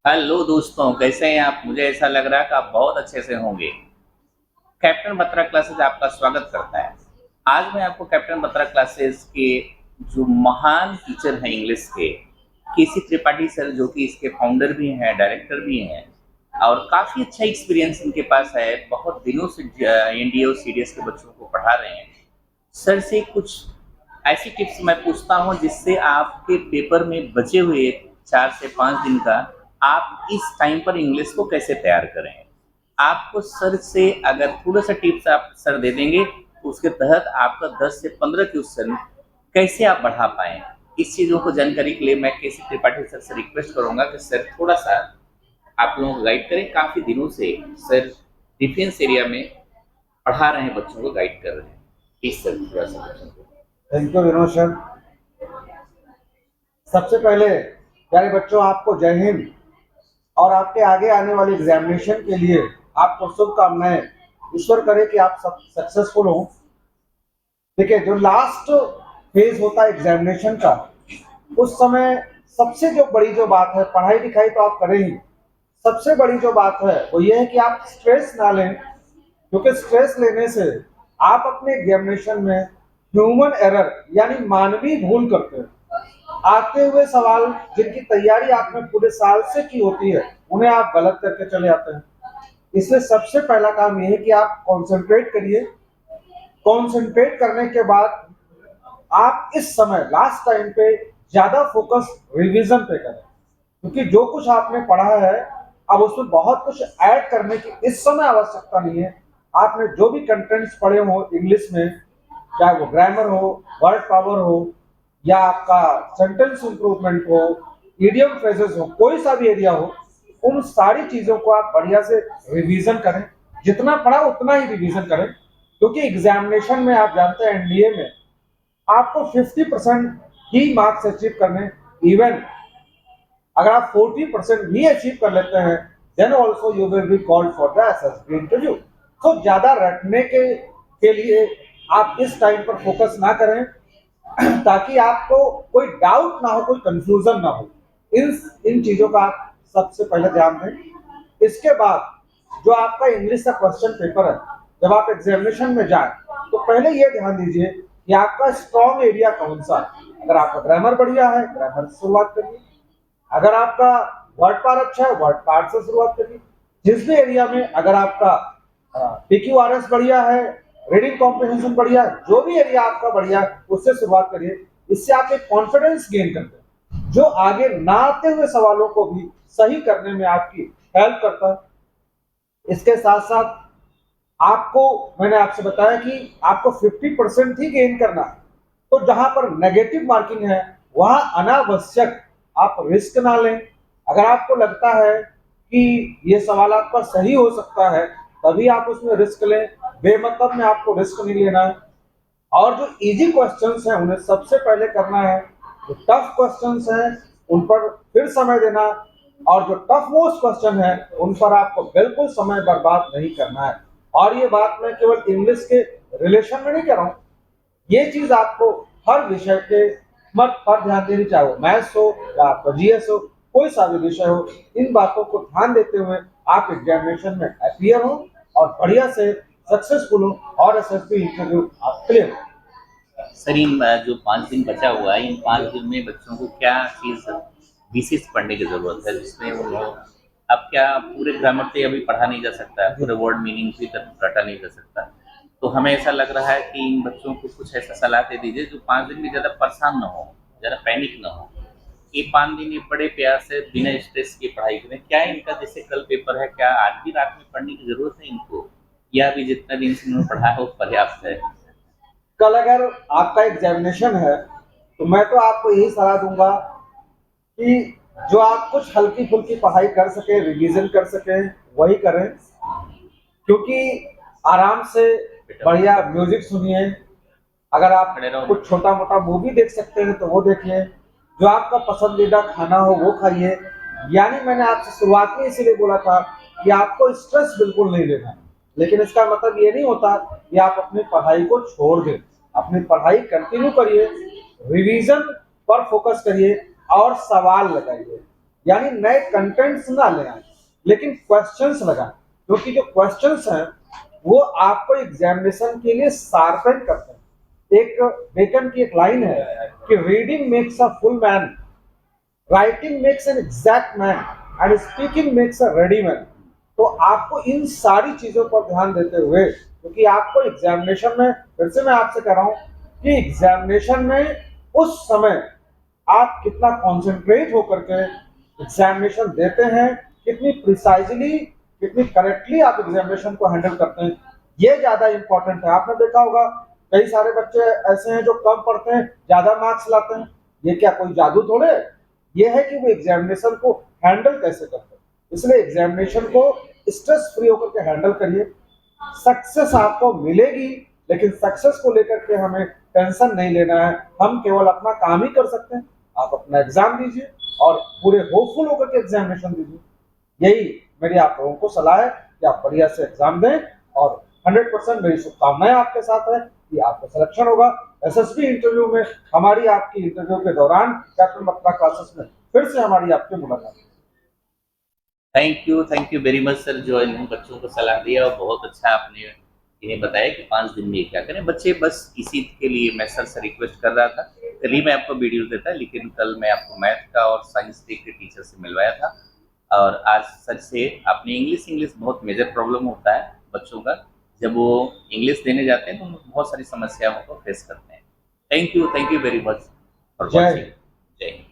Hello दोस्तों, कैसे हैं आप? मुझे ऐसा लग रहा है कि आप बहुत अच्छे से होंगे। कैप्टन बत्रा क्लासेस आपका स्वागत करता है। आज मैं आपको कैप्टन बत्रा क्लासेस के जो महान टीचर हैं इंग्लिश के, केसी त्रिपाठी सर, जो कि इसके फाउंडर भी हैं, डायरेक्टर भी हैं और काफ़ी अच्छा एक्सपीरियंस इनके पास है। बहुत दिनों से एनडीए और सीडीएस के बच्चों को पढ़ा रहे हैं। सर से कुछ ऐसी टिप्स मैं पूछता हूँ जिससे आपके पेपर में बचे हुए 4 से 5 दिन का आप इस टाइम पर इंग्लिश को कैसे तैयार करें। आपको सर से अगर थोड़ा-सा टिप्स आप सर दे देंगे, तो उसके तहत आपका 10 से 15 क्वेश्चन कैसे आप बढ़ा पाएँ। इस चीज़ों को जानकारी के लिए मैं केसी त्रिपाठी सर से रिक्वेस्ट करूँगा कि सर थोड़ा-सा आप लोगों को गाइड करें। काफ़ी दिनों से सर डिफेंस एरिया में पढ़ा रहे हैं, बच्चों को गाइड कर रहे हैं। प्लीज़ सर थोड़ा-सा बच्चों को। Thank you Vinod sir. सबसे पहले प्यारे बच्चों, आपको जय हिंद और आपके आगे आने वाले एग्जामिनेशन के लिए आपको शुभकामनाएं। ईश्वर करे कि आप सब सक्सेसफुल हो। देखिए, जो लास्ट फेज होता है एग्जामिनेशन का, उस समय सबसे जो बड़ी जो बात है, पढ़ाई लिखाई तो आप करें ही, सबसे बड़ी जो बात है वो ये है कि आप स्ट्रेस ना लें, क्योंकि स्ट्रेस लेने से आप अपने एग्जामिनेशन में ह्यूमन एरर यानी मानवीय भूल करते हैं। आते हुए सवाल जिनकी तैयारी आपने पूरे साल से की होती है, उन्हें आप गलत करके चले आते हैं। इसलिए सबसे पहला काम यह है कि आप कंसंट्रेट करिए। कंसंट्रेट करने के बाद आप इस समय लास्ट टाइम पे ज्यादा फोकस रिवीजन पे करें, क्योंकि जो कुछ आपने पढ़ा है अब उसमें बहुत कुछ ऐड करने की इस समय आवश्यकता नहीं है। आपने जो भी कंटेंट्स पढ़े हो इंग्लिश में, चाहे वो ग्रामर हो, वर्ड पावर हो, या आपका सेंटेंस इंप्रूवमेंट हो, इडियम फ्रेजेस हो, कोई सा भी एरिया हो, उन सारी चीजों को आप बढ़िया से रिवीजन करें। जितना पढ़ा उतना ही रिवीजन करें, क्योंकि एग्जामिनेशन में आप जानते हैं एनडीए में आपको 50% ही मार्क्स अचीव करने। इवन अगर आप 40% भी अचीव कर लेते हैं, then also you will be called for the SSB interview. तो ज्यादा रटने के लिए आप इस टाइम पर फोकस ना करें, ताकि आपको कोई डाउट ना हो, कोई कंफ्यूजन ना हो। इन इन चीजों का आप सबसे पहले ध्यान दें। इसके बाद जो आपका इंग्लिश का क्वेश्चन पेपर है, जब आप एग्जामिनेशन में जाएं, तो पहले ये ध्यान दीजिए कि आपका स्ट्रॉन्ग एरिया कौन सा है। अगर आपका ग्रामर बढ़िया है, ग्रामर से शुरुआत करिए। अगर आपका वर्ड पार अच्छा है, वर्ड पार से शुरुआत करिए। जिस भी एरिया में अगर आपका पीक्यूआरएस बढ़िया है, रीडिंग कॉम्प्रिहेंशन बढ़िया है, जो भी एरिया आपका बढ़िया है उससे शुरुआत करिए। इससे आप एक कॉन्फिडेंस गेन करते हैं, जो आगे ना आते हुए सवालों को भी सही करने में आपकी हेल्प करता है। इसके साथ साथ आपको, मैंने आपसे बताया कि आपको 50% ही गेन करना है। तो जहां पर नेगेटिव मार्किंग है, वहां अनावश्यक आप रिस्क ना लें। अगर आपको लगता है कि ये सवाल आपका सही हो सकता है, तभी आप उसमें रिस्क लें। बेमतलब में आपको रिस्क नहीं लेना है। और जो इजी क्वेश्चंस हैं उन्हें सबसे पहले करना है। जो टफ क्वेश्चंस हैं उन पर फिर समय देना, और जो टफ मोस्ट क्वेश्चन है उन पर आपको बिल्कुल समय बर्बाद नहीं करना है। और ये बात मैं केवल इंग्लिश के रिलेशन में नहीं कह रहा हूँ, ये चीज आपको हर विषय के मत पर ध्यान देनी, चाहे वो मैथ्स हो या आपका जीएस हो, कोई सा भी विषय हो। इन बातों को ध्यान देते हुए आप एग्जामिनेशन में अपियर हो और बढ़िया से सक्सेसफुल हो और एसएसबी इंटरव्यू आप क्लियर हो। सर इन जो 5 दिन बचा हुआ है, इन 5 दिन में बच्चों को क्या चीज़ विशेष पढ़ने की ज़रूरत है जिसमें वो लोग, अब क्या पूरे ग्रामर तो अभी पढ़ा नहीं जा सकता, पूरे वर्ड मीनिंग भी तक रटा नहीं जा सकता। तो हमें ऐसा लग रहा है कि इन बच्चों को कुछ ऐसा सलाह दे दीजिए जो 5 दिन में ज़्यादा परेशान ना हो, ज़्यादा पैनिक ना हो। ये 5 दिन ये बड़े प्यार से बिना स्ट्रेस की पढ़ाई करें। क्या इनका जैसे कल पेपर है, क्या आज भी रात में पढ़ने की ज़रूरत है इनको, या अभी जितना दिन से इन्होंने पढ़ा है वो पर्याप्त है? कल अगर आपका एग्जामिनेशन है, तो मैं तो आपको यही सलाह दूंगा कि जो आप कुछ हल्की फुल्की पढ़ाई कर सके, रिवीजन कर सके, वही करें। क्योंकि आराम से बढ़िया म्यूजिक सुनिए। अगर आप खड़े रहो। कुछ छोटा मोटा मूवी देख सकते हैं तो वो देखिए। जो आपका पसंदीदा खाना हो वो खाइए। यानी मैंने आपसे शुरुआत में इसीलिए बोला था कि आपको स्ट्रेस बिल्कुल नहीं लेना, लेकिन इसका मतलब ये नहीं होता कि आप अपनी पढ़ाई को छोड़ दें। अपनी पढ़ाई कंटिन्यू करिए, रिवीजन पर फोकस करिए और सवाल लगाइए। यानी नए कंटेंट्स ना ले आए, लेकिन क्वेश्चंस लगाएं, क्योंकि जो क्वेश्चंस हैं वो आपको एग्जामिनेशन के लिए शार्पन करते हैं। एक बेकन की एक लाइन है कि reading makes a full man, writing makes an exact man and speaking makes a ready man. तो आपको इन सारी चीजों पर ध्यान देते हुए, क्योंकि आपको एग्जामिनेशन में, फिर से मैं आपसे कह रहा हूं कि एग्जामिनेशन में उस समय आप कितना कॉन्सेंट्रेट होकर के एग्जामिनेशन देते हैं, कितनी प्रिसाइजली, कितनी करेक्टली आप एग्जामिनेशन को हैंडल करते हैं, ये ज्यादा इंपॉर्टेंट है। आपने देखा होगा कई सारे बच्चे ऐसे हैं जो कम पढ़ते हैं, ज्यादा मार्क्स लाते हैं। ये क्या कोई जादू थोड़े है, ये है कि वो एग्जामिनेशन को हैंडल कैसे करते हैं। इसलिए एग्जामिनेशन को स्ट्रेस फ्री होकर के हैंडल करिए। सक्सेस आपको मिलेगी, लेकिन सक्सेस को लेकर के हमें टेंशन नहीं लेना है। हम केवल अपना काम ही कर सकते हैं। आप अपना एग्जाम दीजिए और पूरे होपफुल होकर के एग्जामिनेशन दीजिए। यही मेरी आप लोगों को सलाह है कि आप बढ़िया से एग्जाम दें, और 100% मेरी शुभकामनाएं आपके साथ है कि आपका सिलेक्शन होगा। एसएसबी इंटरव्यू में हमारी आपकी इंटरव्यू के दौरान कैप्टन बत्रा क्लासेस में फिर से हमारी आपकी मुलाकात। Thank you very much sir, जो इन बच्चों को सलाह दिया और बहुत अच्छा आपने इन्हें बताया कि 5 दिन में क्या करें। बच्चे बस इसी के लिए मैं सर से रिक्वेस्ट कर रहा था, कल ही मैं आपको वीडियो देता, लेकिन कल मैं आपको मैथ का और साइंस के टीचर से मिलवाया था, और आज सर से आपने इंग्लिश बहुत मेजर प्रॉब्लम होता है बच्चों का, जब वो इंग्लिश देने जाते हैं तो बहुत सारी समस्याओं को फेस करते हैं। Thank you very much for जय वॉचिंग। जय हिंद।